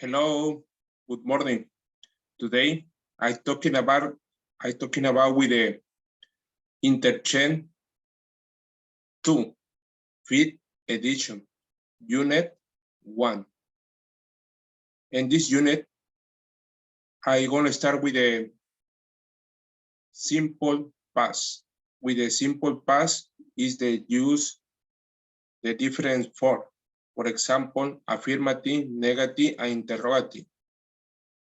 Hello, good morning. Today I talking about with the Interchange 2 5th edition, unit 1. In this unit, I'm gonna start with a simple past. With a simple past is the use the difference for example, affirmative, negative, and interrogative.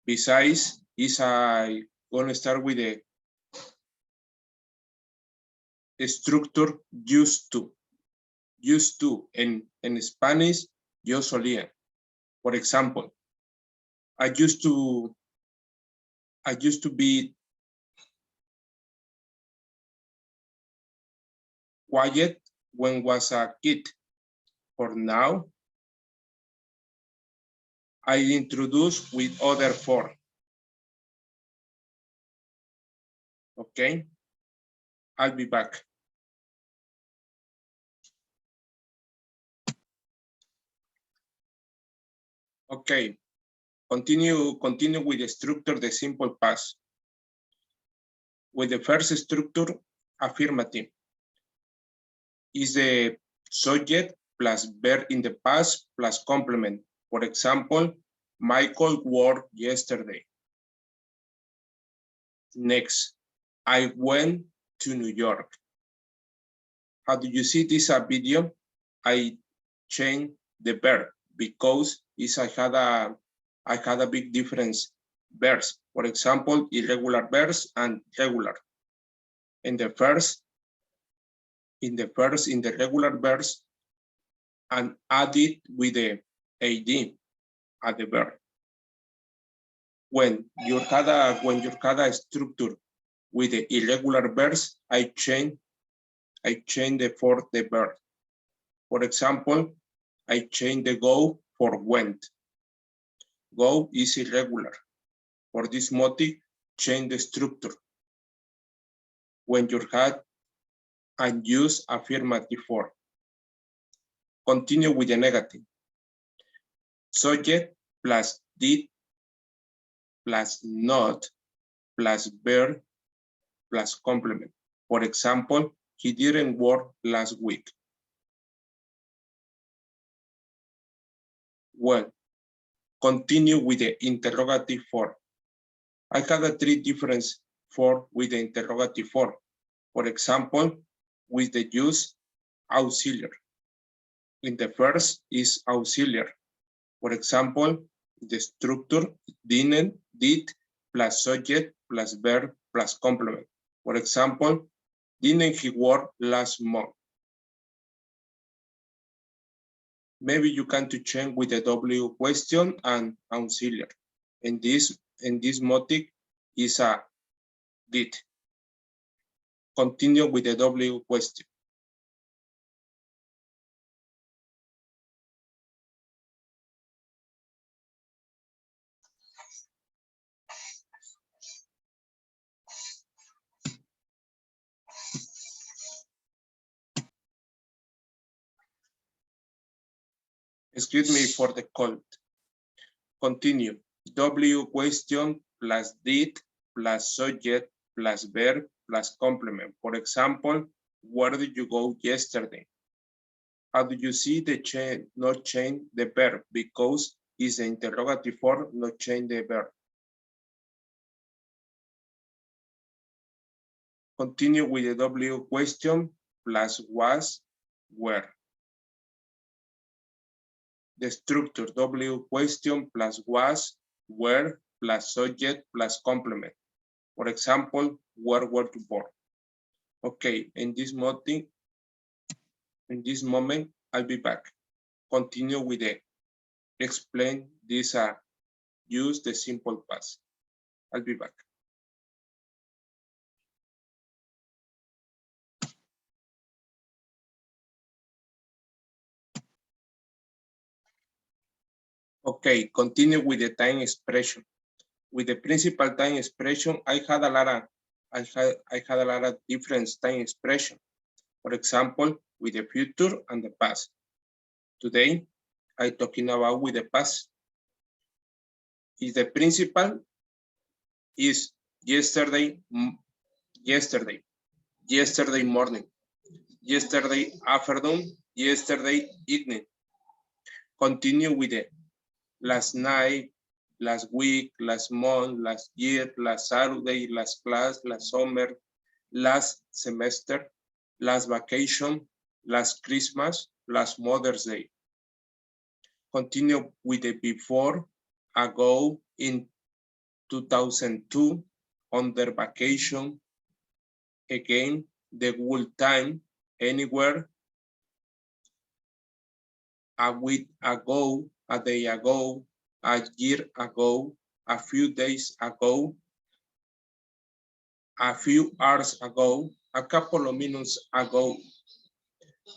Besides, is I gonna start with the structure used to. Used to in Spanish, yo solía. For example, I used to be quiet when was a kid. For now, I introduce with other form. Okay, I'll be back. Okay, continue with the structure, the simple past. With the first structure, affirmative, is the subject plus verb in the past plus complement. For example, Michael worked yesterday. Next, I went to New York. How do you see this video? I changed the verb because I had a big difference verbs. For example, irregular verbs and regular. In the regular verbs, and added with the AD at the verb. When you had a structure with the irregular verbs, I change the verb. For example, I change the go for went. Go is irregular. For this motive, change the structure. When you had and use affirmative form. Continue with the negative. Subject plus did plus not plus verb plus complement. For example, he didn't work last week. Well, continue with the interrogative form. I had a 3 different form with the interrogative form. For example, with the use auxiliary. In the first is auxiliary. For example, the structure didn't, did, plus subject, plus verb, plus complement. For example, didn't he work last month? Maybe you can to change with the W question and auxiliary. In this motive is a did. Continue with the W question. Excuse me for the cold. Continue. W question plus did plus subject plus verb plus complement. For example, where did you go yesterday? How do you see the change, not change the verb because it's the interrogative form, not change the verb. Continue with the W question plus was, where. The structure W question plus was, where, plus subject plus complement. For example, where were you born? Okay, in this moment, I'll be back. Continue with the explain this, use the simple past. I'll be back. Okay, continue with the time expression. With the principal time expression, I had a lot of different time expression. For example, with the future and the past. Today, I'm talking about with the past. If the principal is yesterday morning, yesterday afternoon, yesterday evening. Continue with the last night, last week, last month, last year, last Saturday, last class, last summer, last semester, last vacation, last Christmas, last Mother's Day. Continue with the before, ago, in 2002, under vacation, again, the whole time, anywhere, a week ago, a day ago, a year ago, a few days ago, a few hours ago, a couple of minutes ago,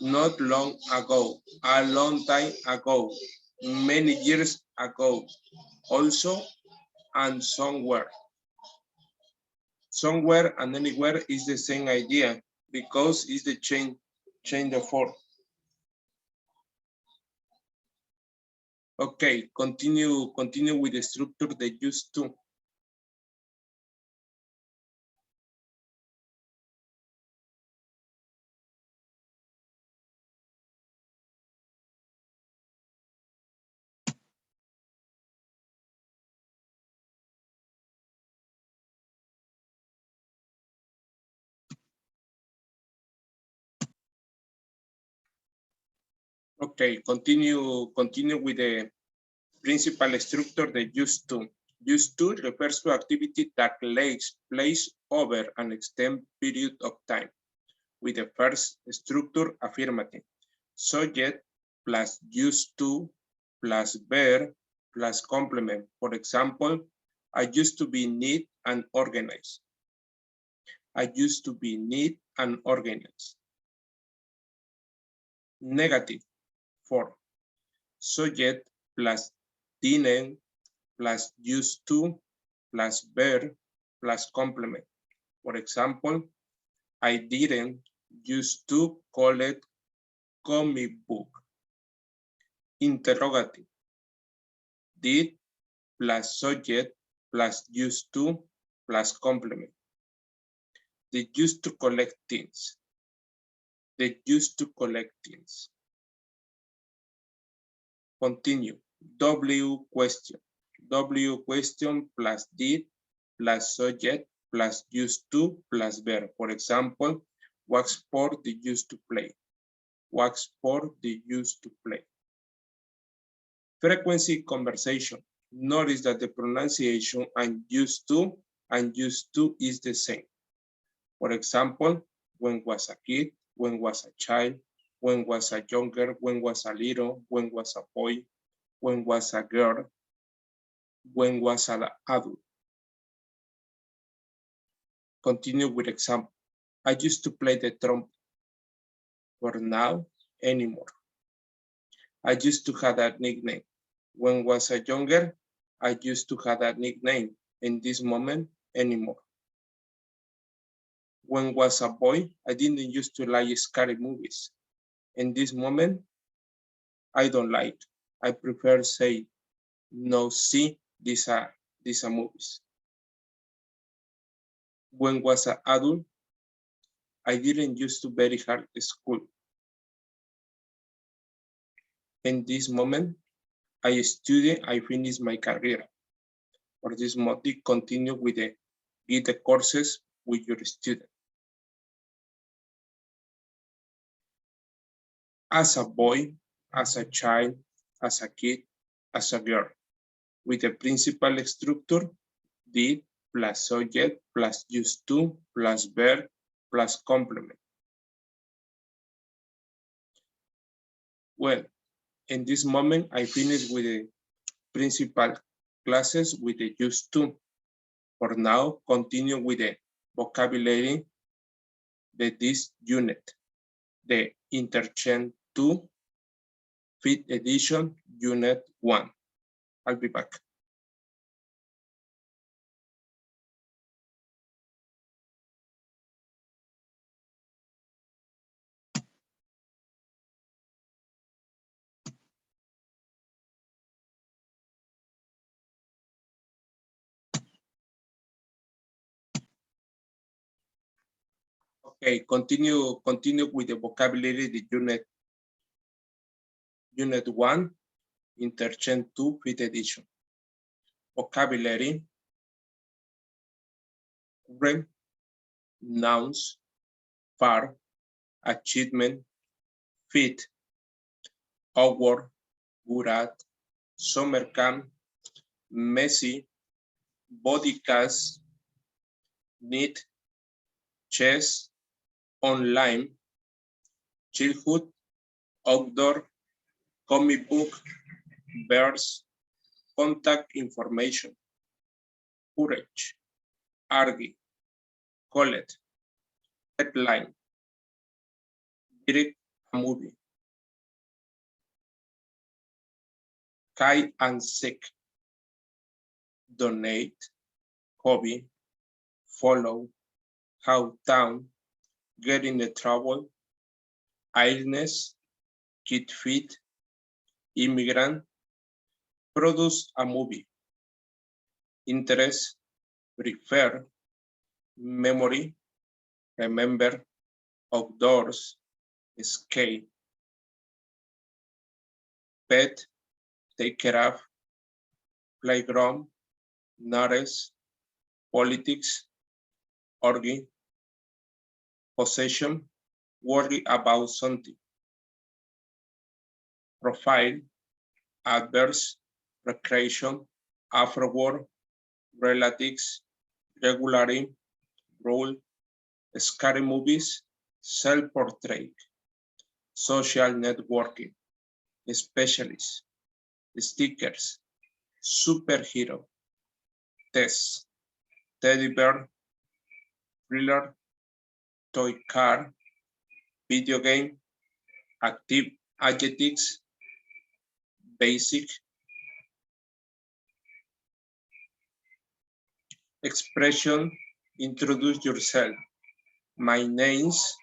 not long ago, a long time ago, many years ago, also, and somewhere. Somewhere and anywhere is the same idea because it's the change of form. Okay, continue with the structure they used to. Okay, continue with the principal structure they used to. Used to refers to activity that takes place over an extended period of time. With the first structure affirmative. Subject plus used to plus verb plus complement. For example, I used to be neat and organized. I used to be neat and organized. Negative form. Subject plus didn't plus used to plus verb plus complement. For example, I didn't used to call it comic book. Interrogative. Did plus subject plus used to plus complement. They used to collect things. They used to collect things. Continue. W question. W question plus did plus subject plus used to plus verb. For example, what sport did you used to play? What sport did you used to play? Frequency conversation. Notice that the pronunciation and used to is the same. For example, when was a kid, when was a child, when was a younger, when was a little, when was a boy, when was a girl, when was an adult. Continue with example. I used to play the trumpet. For now, anymore. I used to have that nickname. When was I younger, I used to have that nickname. In this moment, anymore. When was a boy, I didn't used to like scary movies. In this moment, I don't like. I prefer say, no, see, these are movies. When was an adult, I didn't used to very hard school. In this moment, I study, I finish my career. For this motive, continue with the courses with your student. As a boy, as a child, as a kid, as a girl. With the principal structure, did plus subject plus used to plus verb plus complement. Well, in this moment, I finished with the principal classes with the used to. For now, continue with the vocabulary this unit, the Interchange 2, 5th edition, unit 1. I'll be back. Okay, continue with the vocabulary, the unit 1, Interchange 2, 5th edition. Vocabulary, current, nouns, far, achievement, fit, award, good at, summer camp, messy, body cast, neat, chess, online, childhood, outdoor, comic book, verse, contact information, courage, argue, collect, headline, direct a movie, kite and sick, donate, hobby, follow, how town, get in the trouble, illness, kid feet, immigrant, produce a movie, interest, prefer, memory, remember, outdoors, escape, pet, take care of, playground, notice, politics, orgy, possession, worry about something, profile, adverse, recreation, afterward, relatives, regularly, role, scary movies, self-portrait, social networking, specialist, stickers, superhero, test, teddy bear, thriller, toy car, video game, active adjectives, basic, expression, introduce yourself. My name's,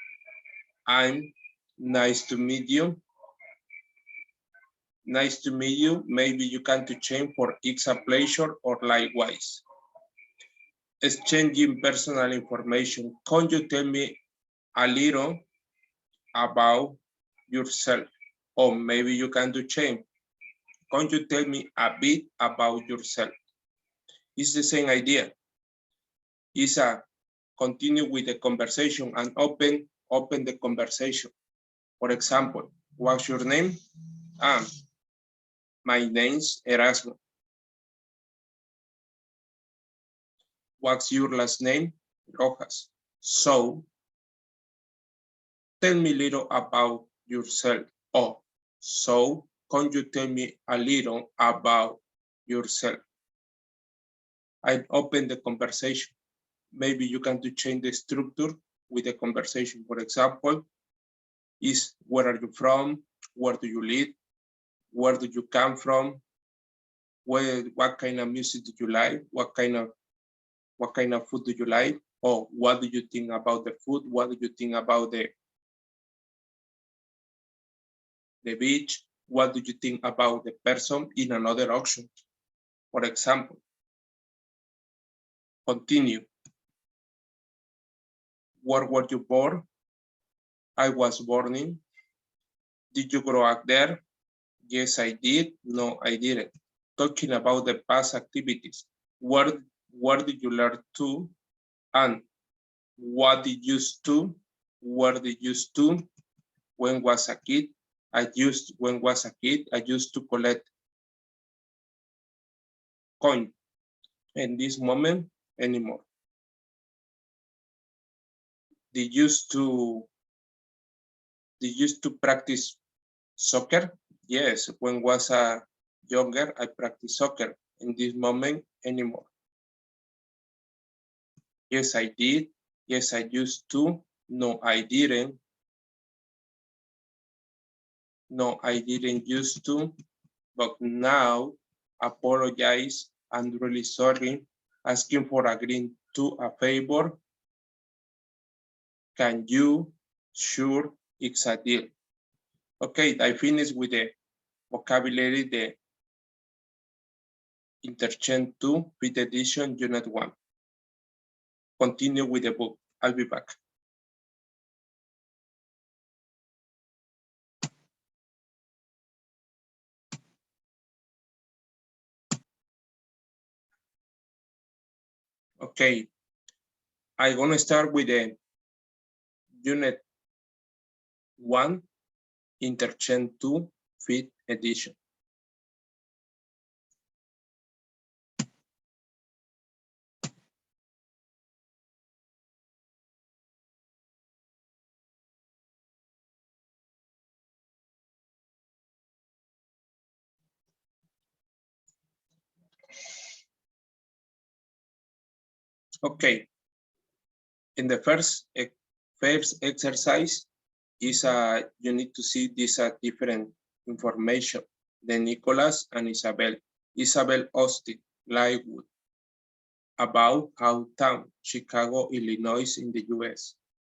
I'm, nice to meet you. Nice to meet you. Maybe you can to change for it's a pleasure or likewise. Exchanging personal information. Can you tell me a little about yourself? Or maybe you can do change. Can you tell me a bit about yourself? It's the same idea. It's a continue with the conversation and open the conversation. For example, what's your name? My name's Erasmo. What's your last name? Rojas. So, tell me a little about yourself. Oh, so can you tell me a little about yourself? I open the conversation. Maybe you can change the structure with the conversation. For example, is where are you from? Where do you live? Where do you come from? What kind of music do you like? What kind of food do you like? Or what do you think about the food? What do you think about the beach? What do you think about the person in another option? For example, continue. Where were you born? I was born in. Did you grow up there? Yes, I did. No, I didn't. Talking about the past activities. Where did you learn to? And what did you used to? Where did you used to? When was a kid? When was a kid, I used to collect coin. In this moment, anymore. They used to practice soccer. Yes, when was a younger, I practice soccer. In this moment, anymore. Yes, I did. Yes, I used to. No, I didn't. No, I didn't used to. But now, apologize. I'm really sorry. Asking for agreeing to a favor. Can you? Sure, it's a deal. Okay, I finished with the vocabulary, the Interchange 2, 5th edition, Unit 1. Continue with the book. I'll be back. Okay, I'm gonna start with the Unit 1, Interchange 2, 5th edition. Okay, in the first exercise is you need to see this different information. The Nicholas and Isabel. Isabel Austin, Lightwood, about hometown, Chicago, Illinois in the US.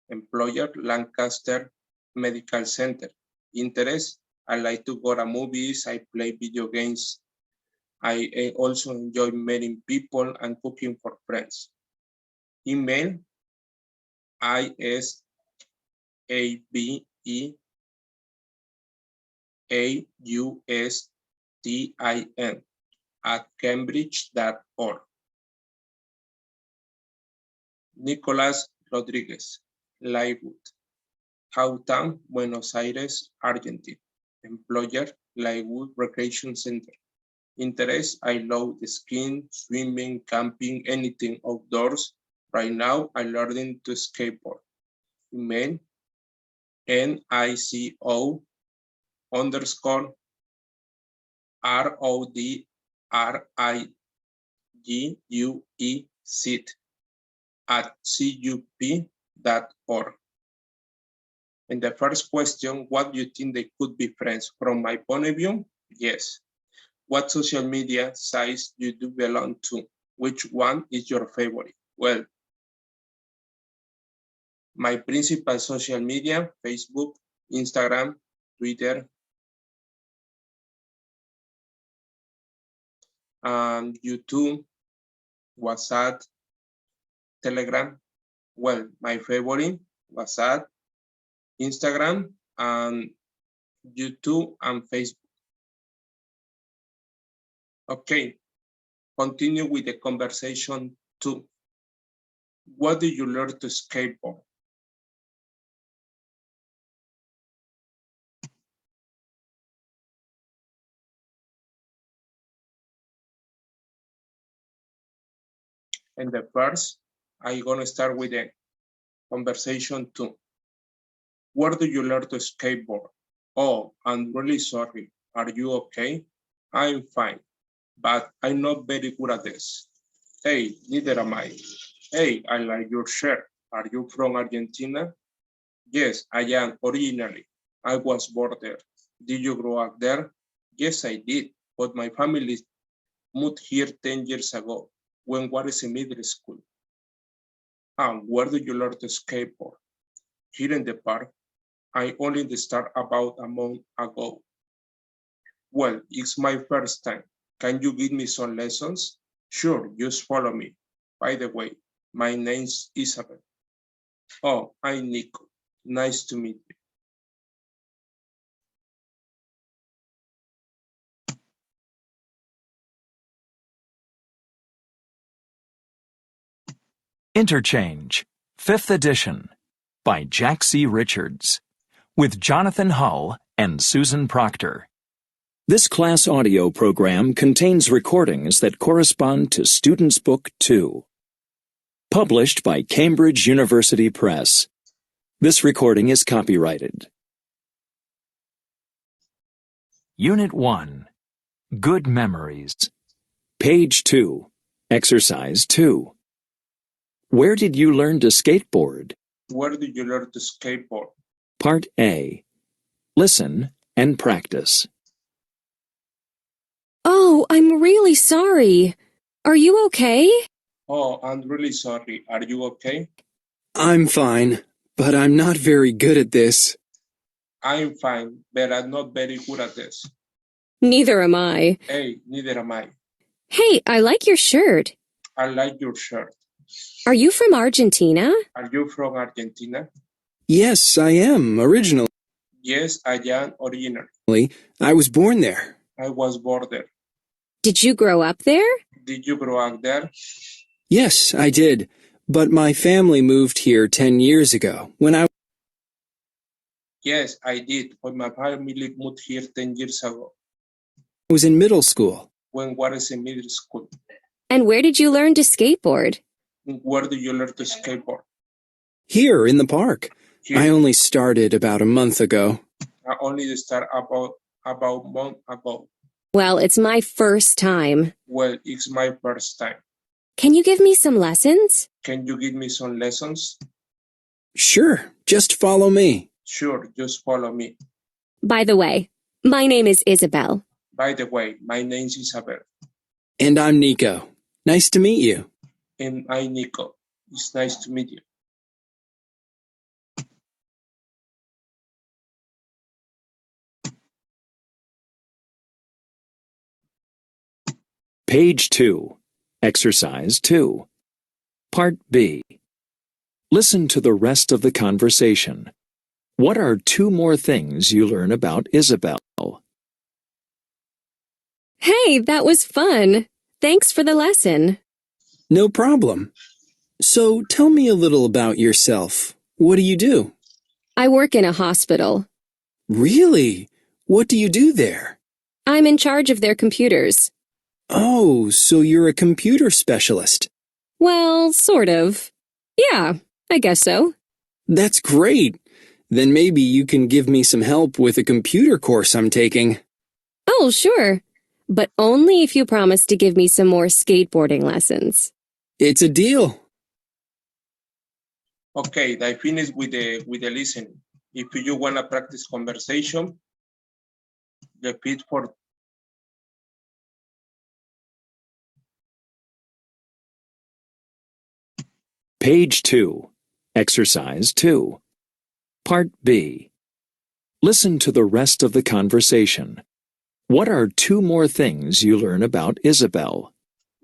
Employer, Lancaster Medical Center. Interest, I like to go to movies, I play video games. I also enjoy meeting people and cooking for friends. Email, ISABEAUSTIN @cambridge.org. Nicolás Rodríguez, Lightwood, hometown, Buenos Aires, Argentina. Employer, Lightwood Recreation Center. Interest, I love the skiing, swimming, camping, anything outdoors. Right now, I'm learning to skateboard. Email, NICO_RODRIGUEZ @cup.org. And the first question, what do you think they could be friends? From my point of view, yes. What social media sites do you belong to? Which one is your favorite? Well, my principal social media, Facebook, Instagram, Twitter, YouTube, WhatsApp, Telegram. Well, my favorite, WhatsApp, Instagram, and YouTube and Facebook. Okay, continue with the conversation 2. What did you learn to skateboard? And the first, I'm gonna start with the conversation 2. Where do you learn to skateboard? Oh, I'm really sorry. Are you okay? I'm fine, but I'm not very good at this. Hey, neither am I. Hey, I like your shirt. Are you from Argentina? Yes, I am originally. I was born there. Did you grow up there? Yes, I did, but my family moved here 10 years ago when I was in middle school. Where do you learn to skateboard? Here in the park. I only started about a month ago. Well, it's my first time. Can you give me some lessons? Sure, just follow me. By the way, my name's Isabel. Oh, I'm Nico. Nice to meet you. Interchange, 5th edition, by Jack C. Richards, with Jonathan Hull and Susan Proctor. This class audio program contains recordings that correspond to Student's Book 2. Published by Cambridge University Press. This recording is copyrighted. Unit 1, Good Memories. Page 2, Exercise 2. Where did you learn to skateboard? Where did you learn to skateboard? Part A. Listen and practice. Oh, I'm really sorry. Are you okay? Oh, I'm really sorry. Are you okay? I'm fine, but I'm not very good at this. I'm fine, but I'm not very good at this. Neither am I. Hey, neither am I. Hey, I like your shirt. I like your shirt. Are you from Argentina? Are you from Argentina? Yes, I am, originally. Yes, I am originally. I was born there. I was born there. Did you grow up there? Did you grow up there? Yes, I did. But my family moved here 10 years ago when I Yes, I did, but my family moved here 10 years ago was in middle school. when I was in middle school. And where did you learn to skateboard? Where do you learn to skateboard? Here in the park. Here. I only started about a month ago. I only started about month ago. Well, it's my first time. Well, it's my first time. Can you give me some lessons? Can you give me some lessons? Sure, just follow me. Sure, just follow me. By the way, my name is Isabel. By the way, my name is Isabel. And I'm Nico. Nice to meet you. And I'm Nico. It's nice to meet you. Page 2. Exercise 2. Part B. Listen to the rest of the conversation. What are 2 more things you learn about Isabel? Hey, that was fun. Thanks for the lesson. No problem. So tell me a little about yourself. What do you do? I work in a hospital. Really? What do you do there? I'm in charge of their computers. Oh, so you're a computer specialist. Well, sort of. Yeah, I guess so. That's great. Then maybe you can give me some help with a computer course I'm taking. Oh, sure. But only if you promise to give me some more skateboarding lessons. It's a deal. Okay, I finished with the listening. If you wanna practice conversation, repeat for Page 2. Exercise 2. Part B. Listen to the rest of the conversation. What are 2 more things you learn about Isabel?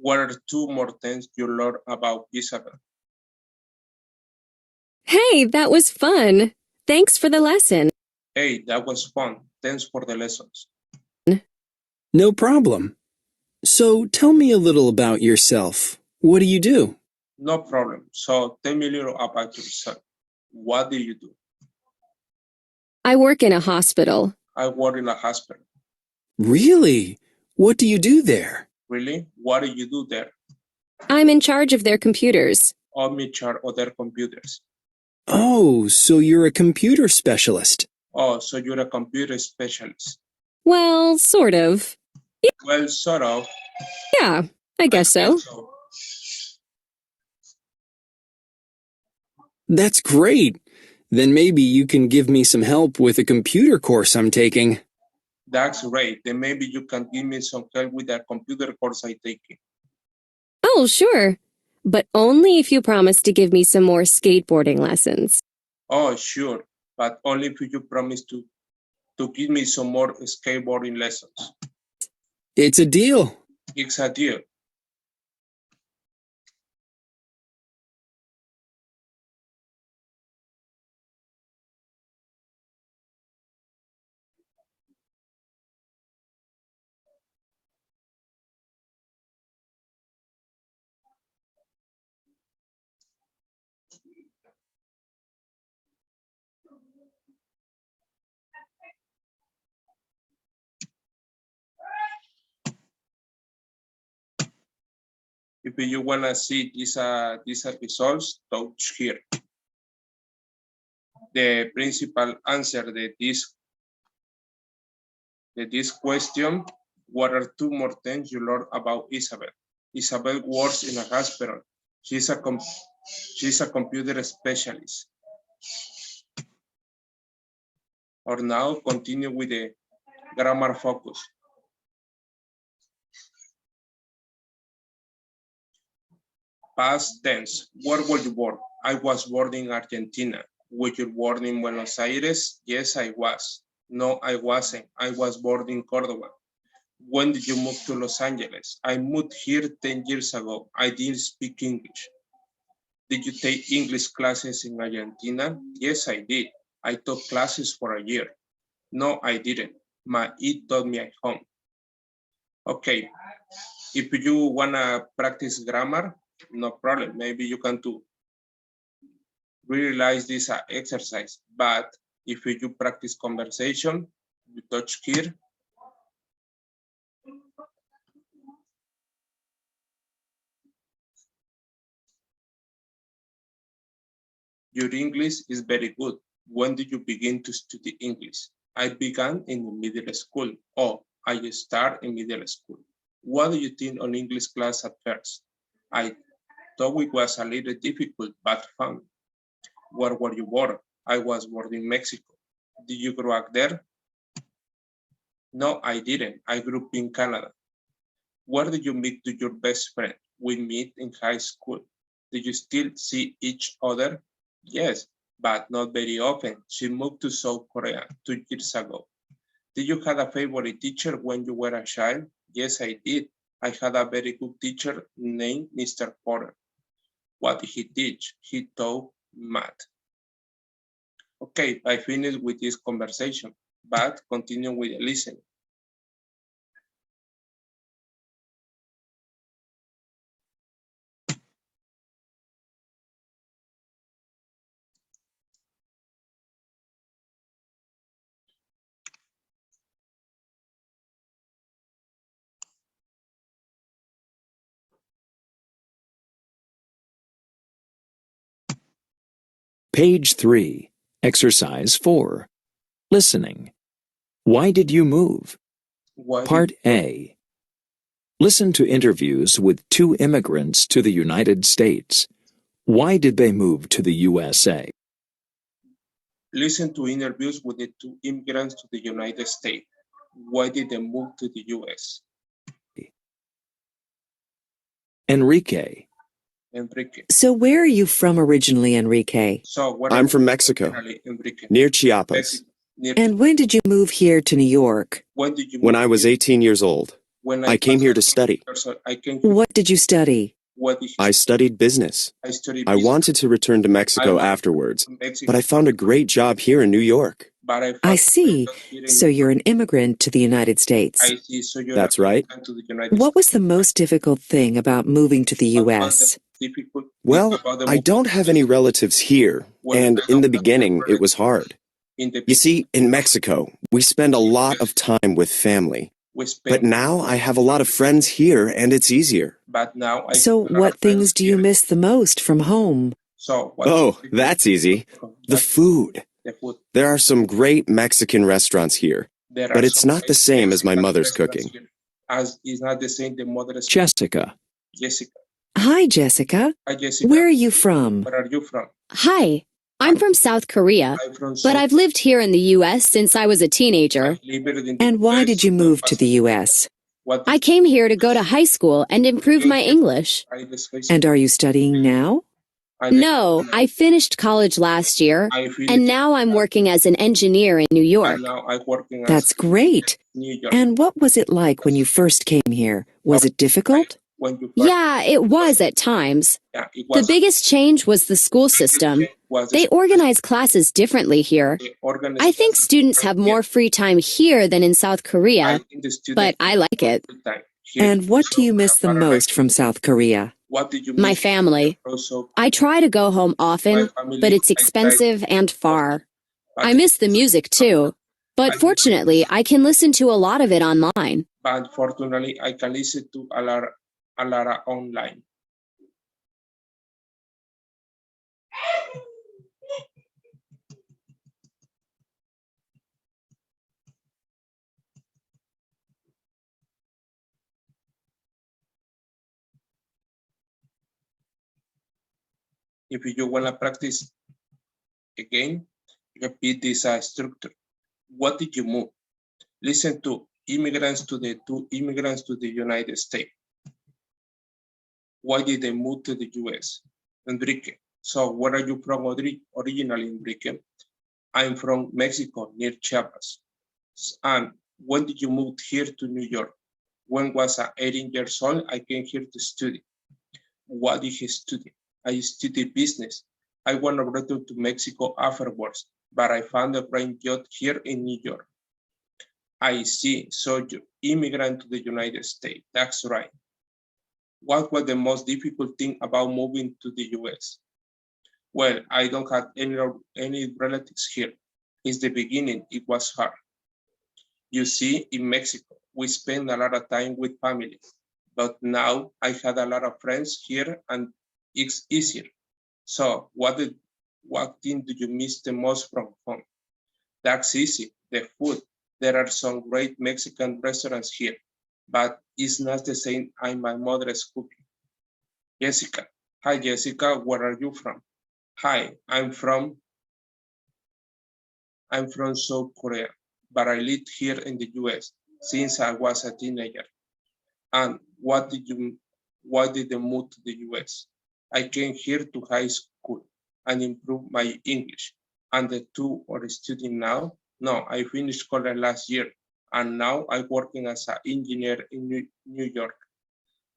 what are 2 more things you learn about Isabel? Hey, that was fun. Thanks for the lesson. Hey, that was fun. Thanks for the lessons. No problem. So tell me a little about yourself. What do you do? No problem. So tell me a little about yourself. What do you do? I work in a hospital. I work in a hospital. Really? What do you do there? Really? What do you do there? I'm in charge of their computers. I'm in charge of their computers. Oh, so you're a computer specialist. Oh, so you're a computer specialist. Well, sort of. Well, sort of. Yeah, I guess so. That's great. Then maybe you can give me some help with a computer course I'm taking. That's great. Then maybe you can give me some help with that computer course I'm taking. Oh, sure. But only if you promise to give me some more skateboarding lessons. Oh, sure. But only if you promise to give me some more skateboarding lessons. It's a deal. It's a deal. If you wanna see these results, touch here. The principal answer to this question, what are 2 more things you learn about Isabel? Isabel works in a hospital. She's a computer specialist. Or now continue with the grammar focus. Past tense. Where were you born? I was born in Argentina. Were you born in Buenos Aires? Yes, I was. No, I wasn't. I was born in Cordoba. When did you move to Los Angeles? I moved here 10 years ago. I didn't speak English. Did you take English classes in Argentina? Yes, I did. I took classes for a year. No, I didn't. My aunt taught me at home. Okay, if you wanna practice grammar, No problem. Maybe you can do realize this exercise, but if you practice conversation, you touch here. Your English is very good. When did you begin to study English? I began in middle school. Oh, I start in middle school. What do you think on English class at first? I thought it was a little difficult, but fun. Where were you born? I was born in Mexico. Did you grow up there? No, I didn't. I grew up in Canada. Where did you meet to your best friend? We met in high school. Did you still see each other? Yes, but not very often. She moved to South Korea 2 years ago. Did you have a favorite teacher when you were a child? Yes, I did. I had a very good teacher named Mr. Porter. What did he teach? He taught math. Okay, I finished with this conversation, but continue with the listening. Page 3, Exercise 4. Listening. Why did you move? Why Part did- A. Listen to interviews with 2 immigrants to the United States. Why did they move to the USA? Listen to interviews with the 2 immigrants to the United States. Why did they move to the US? Enrique. Enrique. So where are you from originally, Enrique? So where I'm are from you Mexico, originally, Enrique? near Chiapas. Mexico, near- And when did you move here to New York? When did you When move I was here? 18 years old, When I came was here to study. 18 years old, I came here. What did you study? What did you I studied business. I studied I business. wanted to return to I Mexico wanted to afterwards, go to Mexico, but I found a great job here in New York. but I I found see. a job here in So New you're York. an immigrant to the United States. I see. So you're That's right. to the United What was States. the most difficult thing about moving to the What was U.S.? the difficult thing Well, about the I move don't have any relatives here, Well, and I in the don't have beginning, any it was hard. in the You see, in Mexico, we spend a lot of time with family, we but spent, now I have a lot of friends here, and it's easier. but now I So have a lot what of friends things do you here. miss the most from home? So what Oh, that's easy. The food. the food. There are some great Mexican restaurants here, There but are it's some not the same as my Mexican mother's restaurants cooking. here, as is not the same the mother's Jessica. Jessica. Hi, Jessica. Hi Jessica. Where are you from? Where are you from? Hi, I'm from South Korea, I'm from but South. I've lived here in the U.S. since I was a teenager. I lived in the And why US did you since move I to was the a- U.S.? What I came here to go to high school and improve my English. And are you studying now? No, I finished college last year, and now I'm working as an engineer in New York. And now I'm working That's as great. New York. And what was it like when you first came here? Was it difficult? When you Yeah, it was at times. yeah, it The was biggest change was the school system. They organize classes differently here. I think students have more free time here than in South Korea, but I like it. And what do you miss the most from South Korea? What did you My miss? family. Also, I try to go home often, but it's expensive and far. I miss the music too, but fortunately, I can listen to a lot of it online. but fortunately, I can listen to a lot online. If you want to practice again, repeat this structure. What did you move? Listen to immigrants to the 2 immigrants to the United States. Why did they move to the US? Enrique. So where are you from originally, Enrique? I'm from Mexico, near Chiapas. And when did you move here to New York? When was I 18 years old, I came here to study. What did you study? I studied business. I want to return to Mexico afterwards, but I found a great job here in New York. I see. So you immigrant to the United States. That's right. What was the most difficult thing about moving to the US? Well, I don't have any relatives here. It's the beginning, it was hard. You see, in Mexico, we spend a lot of time with family, but now I had a lot of friends here and it's easier. So what thing do you miss the most from home? That's easy, the food. There are some great Mexican restaurants here, but it's not the same as my mother's cooking. Jessica. Hi, Jessica, where are you from? Hi, I'm from South Korea, but I lived here in the US since I was a teenager. And why did you move to the US? I came here to high school and improve my English. And the two are studying now? No, I finished college last year and now I'm working as an engineer in New York.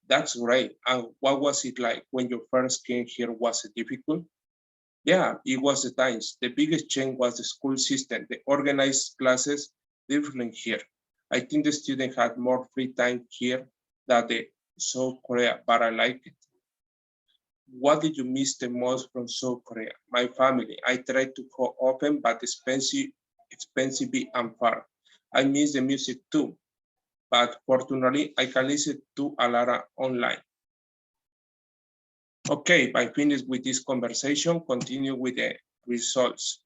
That's great. And what was it like when you first came here? Was it difficult? Yeah, it was the times. The biggest change was the school system. The organized classes different here. I think the students had more free time here than the South Korea, but I like it. What did you miss the most from South Korea? My family. I tried to go often, but expensive and far. I miss the music too, but fortunately, I can listen to a lot online. Okay, I finished with this conversation, continue with the results.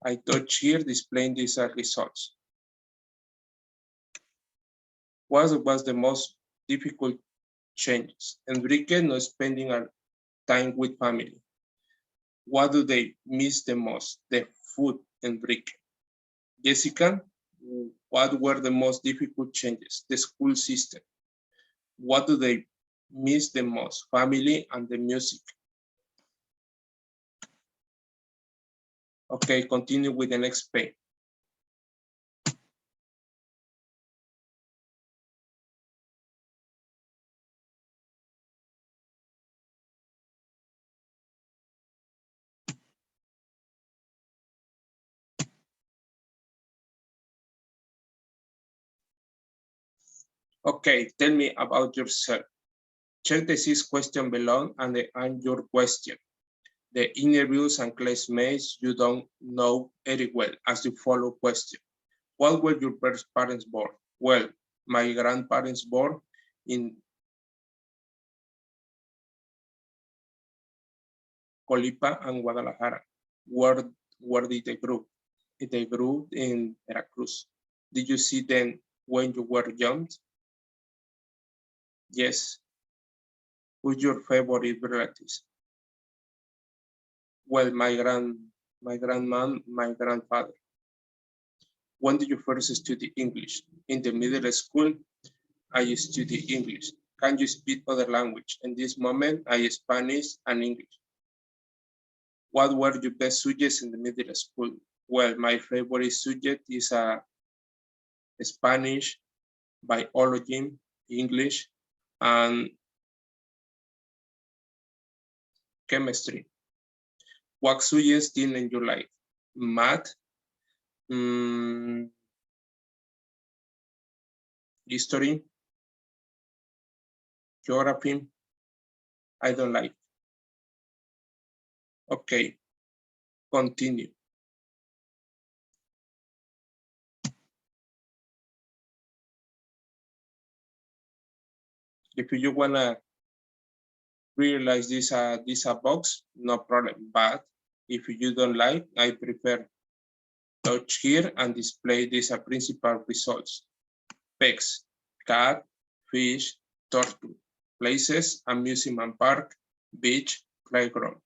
I touch here displaying these results. What was the most difficult changes? Enrique not spending time with family. What do they miss the most? The food, Enrique. Jessica, what were the most difficult changes? The school system. What do they miss the most? Family and the music. Okay, continue with the next page. Okay, tell me about yourself. Check the 6 questions below and answer your question. The interviews and classmates you don't know very well as the follow question. What were your parents born? Well, my grandparents born in Colipa and Guadalajara. Where did they grow? They grew in Veracruz. Did you see them when you were young? Yes. Who's your favorite relatives? Well, my grandma, my grandfather. When did you first study English? In the middle school, I study English. Can you speak other language? In this moment, I Spanish and English. What were your best subjects in the middle school? Well, my favorite subject is Spanish, biology, English, and chemistry. What subjects didn't you like? Math, history, geography, I don't like. Okay, continue. If you wanna realize this box, no problem. But if you don't like, I prefer touch here and display these principal results. Pegs, cat, fish, turtle, places, amusement park, beach, playground,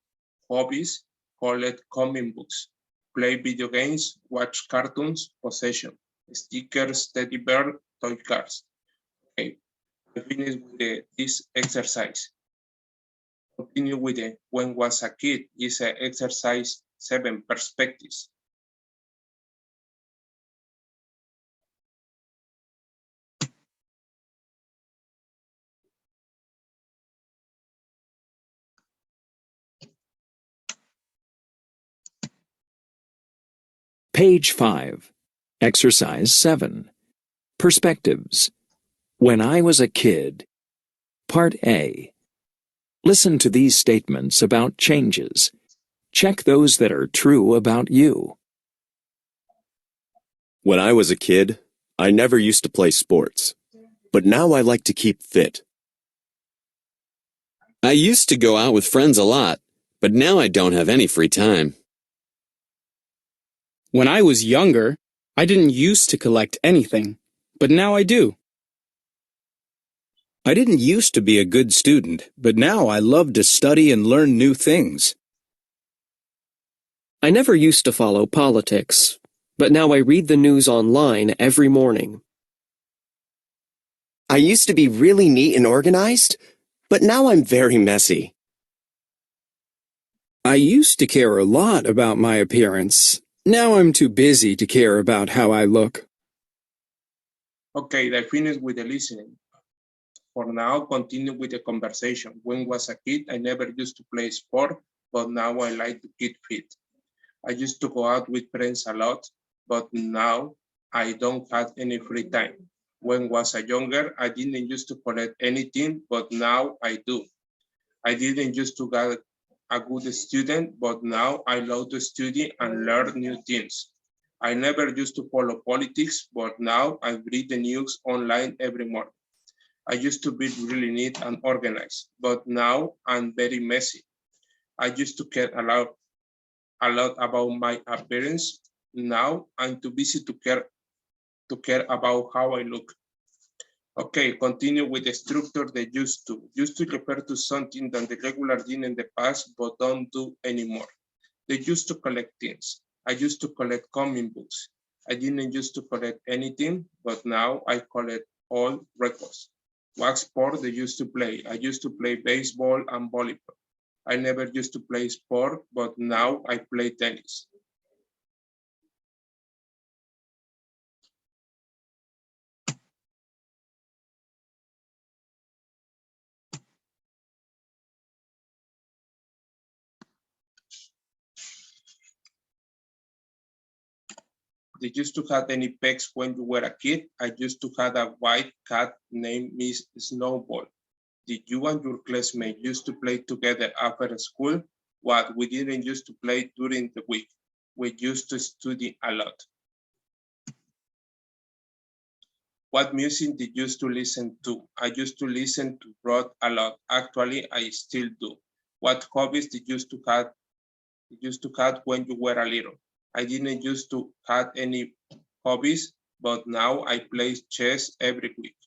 hobbies, collect comic books, play video games, watch cartoons, possession, stickers, teddy bear, toy cars. Okay, I finished with this exercise. Continue with the when was a kid is exercise 7 perspectives. Page 5. Exercise 7. Perspectives. When I was a kid. Part A. Listen to these statements about changes. Check those that are true about you. When I was a kid, I never used to play sports, but now I like to keep fit. I used to go out with friends a lot, but now I don't have any free time. When I was younger, I didn't used to collect anything, but now I do. I didn't used to be a good student, but now I love to study and learn new things. I never used to follow politics, but now I read the news online every morning. I used to be really neat and organized, but now I'm very messy. I used to care a lot about my appearance. Now I'm too busy to care about how I look. Okay, I finished with the listening. For now, continue with the conversation. When I was a kid, I never used to play sport, but now I like to keep fit. I used to go out with friends a lot, but now I don't have any free time. When I was younger, I didn't used to collect anything, but now I do. I didn't used to get a good student, but now I love to study and learn new things. I never used to follow politics, but now I read the news online every morning. I used to be really neat and organized, but now I'm very messy. I used to care a lot about my appearance. Now I'm too busy to care about how I look. Okay, continue with the structure they used to. Used to refer to something that the regular did in the past, but don't do anymore. They used to collect things. I used to collect comic books. I didn't used to collect anything, but now I collect all records. What sport they used to play? I used to play baseball and volleyball. I never used to play sport, but now I play tennis. Did you used to have any pets when you were a kid? I used to have a white cat named Miss Snowball. Did you and your classmates used to play together after school? What we didn't used to play during the week. We used to study a lot. What music did you used to listen to? I used to listen to rock a lot. Actually, I still do. What hobbies did you used to have when you were a little? I didn't used to have any hobbies, but now I play chess every week.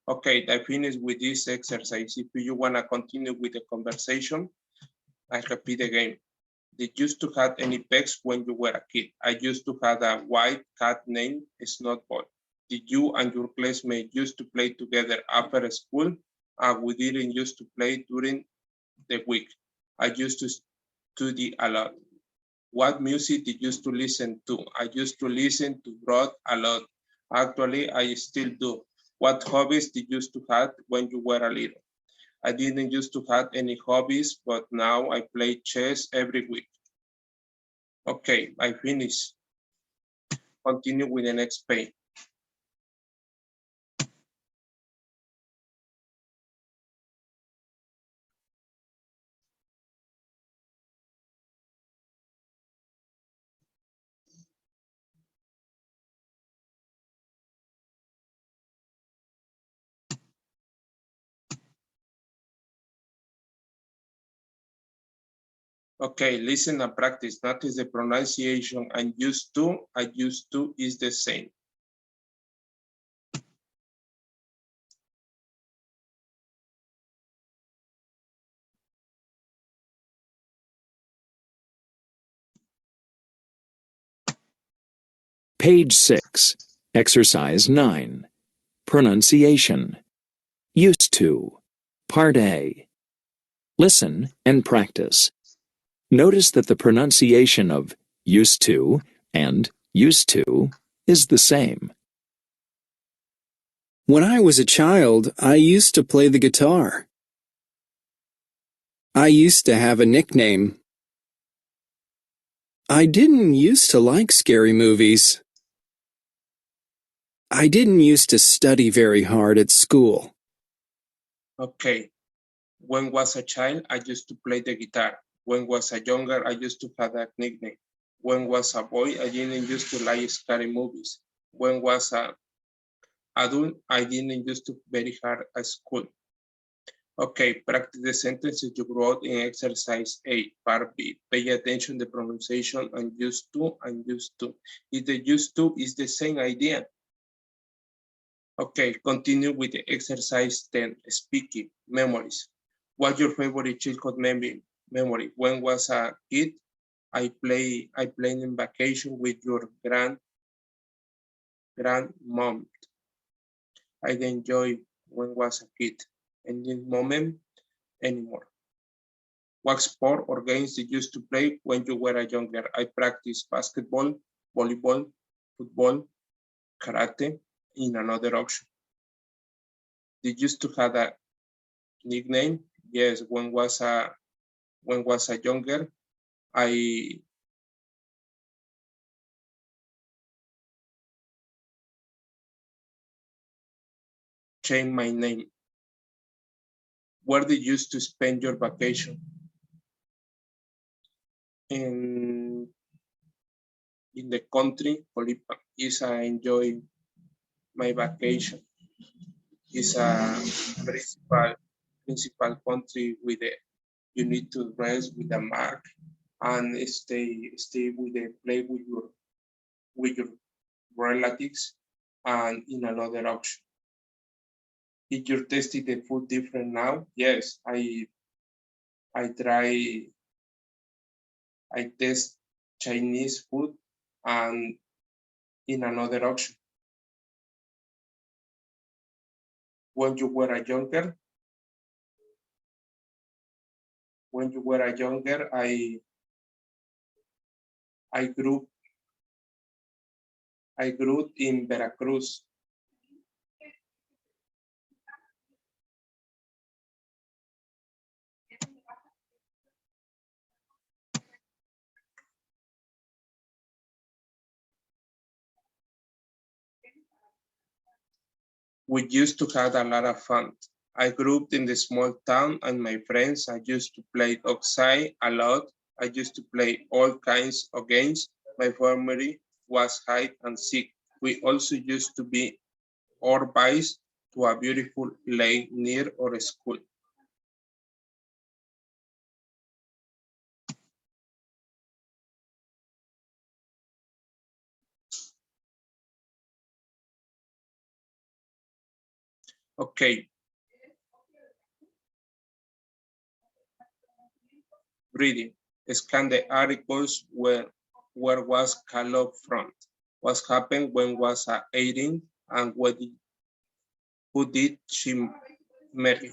Okay, I finished with this exercise. If you wanna continue with the conversation, I repeat again. Did you used to have any pets when you were a kid? I used to have a white cat named Snowball. Did you and your classmates used to play together after school? We didn't used to play during the week. I used to study a lot. What music did you used to listen to? I used to listen to rock a lot. Actually, I still do. What hobbies did you used to have when you were a little? I didn't used to have any hobbies, but now I play chess every week. Okay, I finished. Continue with the next page. Okay, listen and practice. Notice the pronunciation and I used to is the same. Page 6, Exercise 9. Pronunciation. Used to. Part A. Listen and practice. Notice that the pronunciation of used to and used to is the same. When I was a child, I used to play the guitar. I used to have a nickname. I didn't used to like scary movies. I didn't used to study very hard at school. Okay. When was a child, I used to play the guitar. When was a younger, I used to have a nickname. When was a boy, I didn't used to like scary movies. When was a adult, I didn't used to very hard at school. Okay, practice the sentences you wrote in exercise 8, part B. Pay attention to the pronunciation and used to and used to. If the used to is the same idea. Okay, continue with the exercise 10, speaking, memories. What's your favorite childhood memory? When was a kid? I played in vacation with your grandmom. I enjoy when was a kid. In this moment, anymore. What sport or games did you used to play when you were a younger? I practiced basketball, volleyball, football, karate, in another option. Did you used to have a nickname? Yes, when was a younger, I changed my name. Where did you used to spend your vacation? In the country, Colipa. Is I enjoy my vacation. Is a principal country with a you need to rest with a mark and stay with the play with your relatives and in another option. If you're tasting the food different now, yes, I test Chinese food and in another option. When you were a younger, I grew in Veracruz. We used to have a lot of fun. I grew up in the small town and my friends, I used to play outside a lot. I used to play all kinds of games. My family was hide and seek. We also used to be orbites to a beautiful lake near our school. Okay. Reading. Scan the articles where was Carlo from? What happened when was 18 and who did she marry?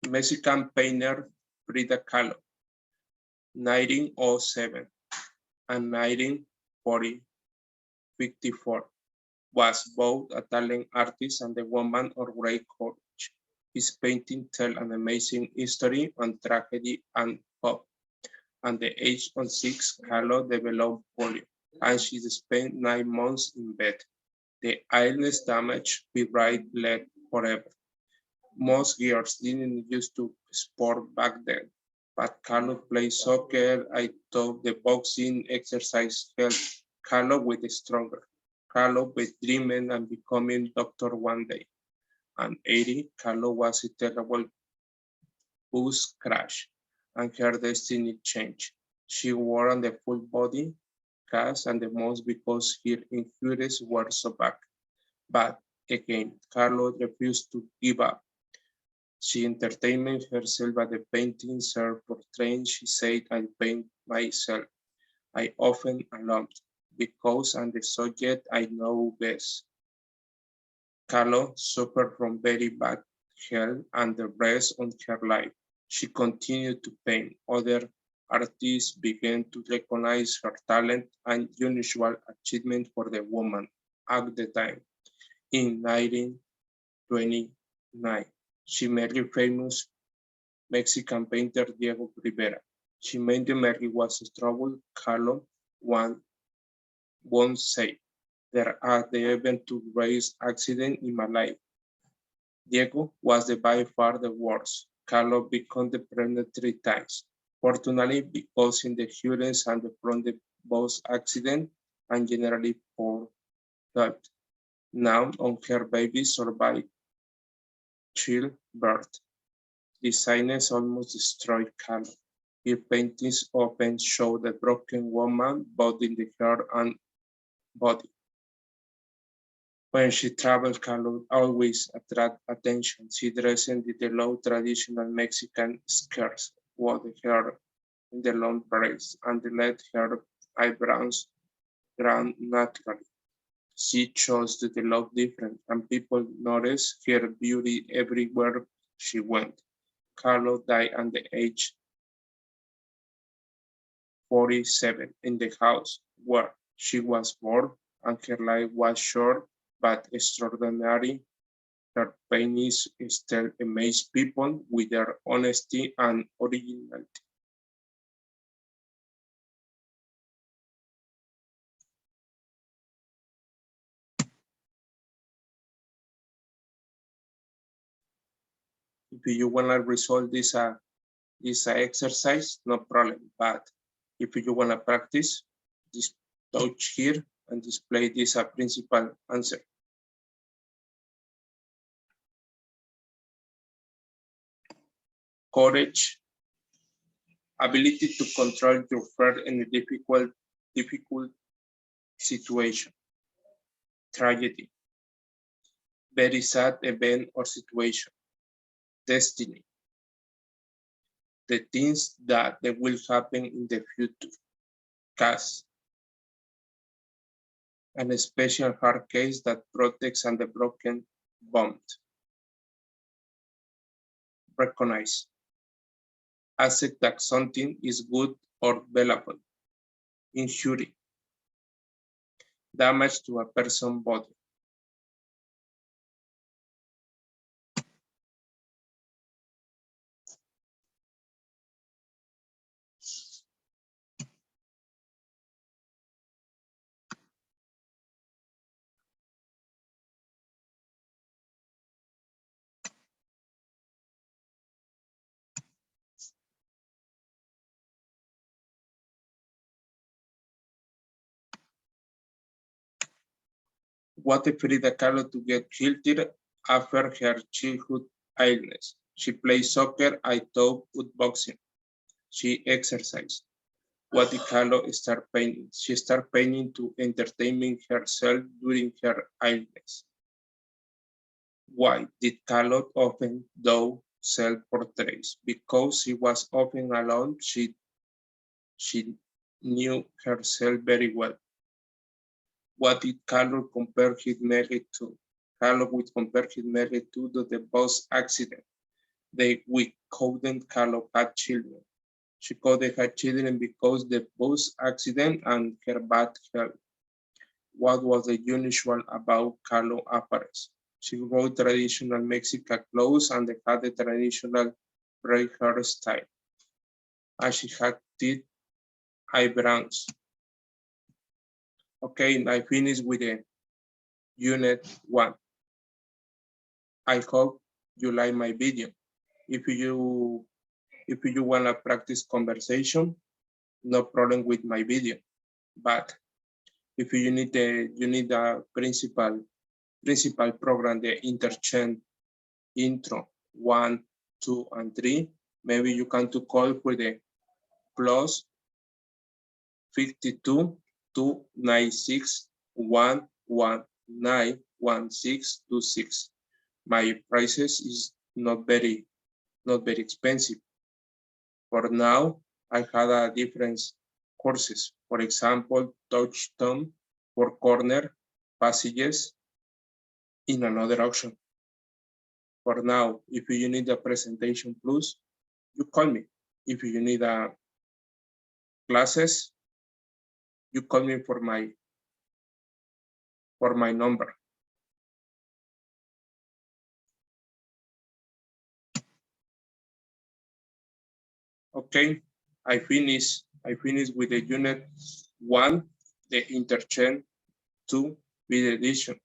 Mexican painter Frida Kahlo, 1907 and 1954, was both a talent artist and a woman of great courage. His paintings tell an amazing history on tragedy and hope. At the age of 6, Kahlo developed polio, and she spent 9 months in bed. The illness damaged her right leg forever. Most girls didn't used to sport back then, but Carlos played soccer. I thought the boxing exercise helped Carlos with stronger. Carlos was dreaming and becoming doctor one day. At 80, Carlos was a terrible bus crash, and her destiny changed. She wore on the full body cast and the most because her injuries were so bad. But again, Carlos refused to give up. She entertained herself at the painting self-portrait. She said, I paint myself. I often alone, because I'm the subject I know best. Carlo suffered from very bad health and the rest of her life. She continued to paint. Other artists began to recognize her talent and unusual achievement for the woman at the time. In 1929, she married famous Mexican painter Diego Rivera. She made the Mary was trouble, Carlo won't say. There are the event to race accident in my life. Diego was by far the worst. Carlo became the president 3 times. Fortunately, because in the insurance and from the bus accident and generally for health. Now on her baby survived childbirth. Designers almost destroyed Carlo. Her paintings often show the broken woman both in the hair and body. When she traveled, Carlo always attract attention. She dressed in the low traditional Mexican skirts, wore the hair in the long braids, and let her eyebrows ground naturally. She chose to look different, and people noticed her beauty everywhere she went. Carlo died at the age 47 in the house where she was born, and her life was short but extraordinary. Her paintings still amaze people with their honesty and originality. If you want to resolve this exercise, no problem. But if you want to practice, just touch here and display this principal answer. Courage, ability to control your fear in a difficult situation. Tragedy, very sad event or situation. Destiny, the things that will happen in the future. Cast, an special hard case that protects and the broken bond. Recognize, accept that something is good or valuable. Injury, damage to a person's body. What Frida Kahlo to get killed after her childhood illness. She played soccer, I taught boxing. She exercised. What did Kahlo start painting? She started painting to entertain herself during her illness. Why did Kahlo often do self-portraits? Because she was often alone, she knew herself very well. What did Kahlo compare his marriage to? Kahlo would compare his marriage to the bus accident. We couldn't Kahlo had children. She couldn't have children because the bus accident and her bad health. What was the unusual about Kahlo appearance? She wore traditional Mexican clothes and had the traditional braid hairstyle. And she had thick eyebrows. Okay, I finished with the unit 1. I hope you like my video. If you wanna practice conversation, no problem with my video. But if you need a principal program, the Interchange intro 1, 2, and 3, maybe you can to call for the plus 52 296 119 1626. My prices is not very expensive. For now, I had a different courses. For example, touchstone for corner passages in another option. For now, if you need a presentation plus, you call me. If you need a classes, you call me for my number. Okay, I finished with the unit 1, the Interchange 2 video edition.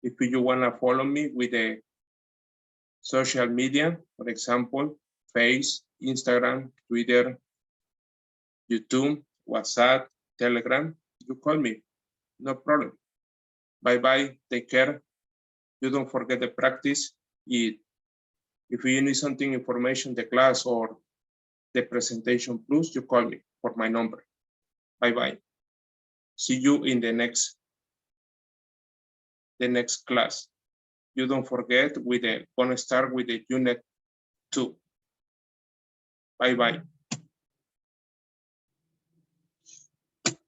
If you wanna follow me with the social media, for example, Face, Instagram, Twitter, YouTube, WhatsApp, Telegram, you call me, no problem. Bye-bye, take care. You don't forget the practice. If you need something information, the class or the presentation plus, you call me for my number. Bye-bye. See you in the next class. You don't forget gonna start with the unit 2. Bye-bye.